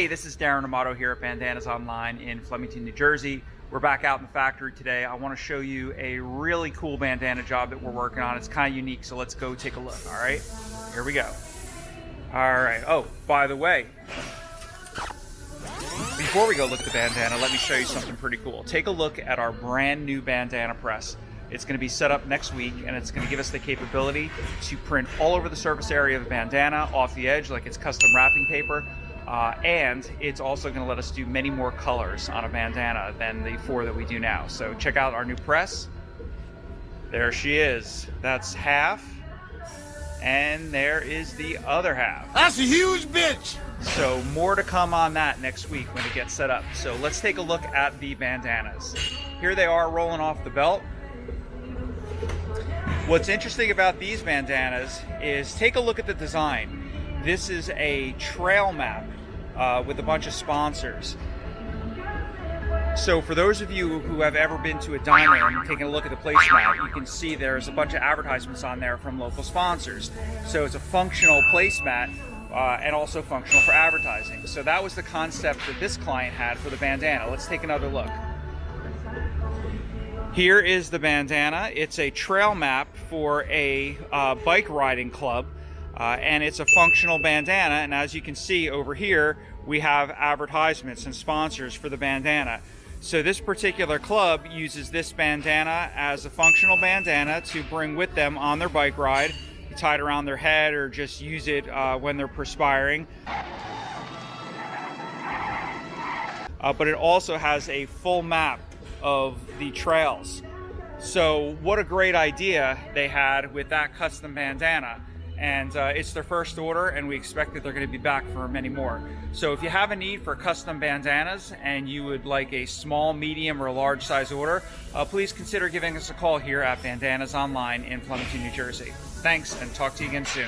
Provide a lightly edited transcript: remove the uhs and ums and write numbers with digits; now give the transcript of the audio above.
Hey, this is Darren Amato here at Bandanas Online in Flemington, New Jersey. We're back out in the factory today. I want to show you a really cool bandana job that we're working on. It's kind of unique, so let's go take a look, all right? Here we go. All right, oh, by the way, before we go look at the bandana, let me show you something pretty cool. Take a look at our brand new bandana press. It's going to be set up next week, and it's going to give us the capability to print all over the surface area of the bandana, off the edge like it's custom wrapping paper, and it's also going to let us do many more colors on a bandana than the 4 that we do now. So check out our new press. There she is. That's half, and there is the other half. That's a huge bitch! So more to come on that next week when it gets set up. So let's take a look at the bandanas. Here they are rolling off the belt. What's interesting about these bandanas is take a look at the design. This is a trail map with a bunch of sponsors. So for those of you who have ever been to a diner and taken a look at the placemat, you can see there's a bunch of advertisements on there from local sponsors. So it's a functional placemat and also functional for advertising. So that was the concept that this client had for the bandana. Let's take another look. Here is the bandana. It's a trail map for a bike riding club, and it's a functional bandana. And as you can see over here, we have advertisements and sponsors for the bandana. So this particular club uses this bandana as a functional bandana to bring with them on their bike ride, tie it around their head, or just use it when they're perspiring. But it also has a full map of the trails. So what a great idea they had with that custom bandana. And it's their first order, and we expect that they're going to be back for many more. So if you have a need for custom bandanas and you would like a small, medium, or large size order, please consider giving us a call here at Bandanas Online in Flemington, New Jersey. Thanks, and talk to you again soon.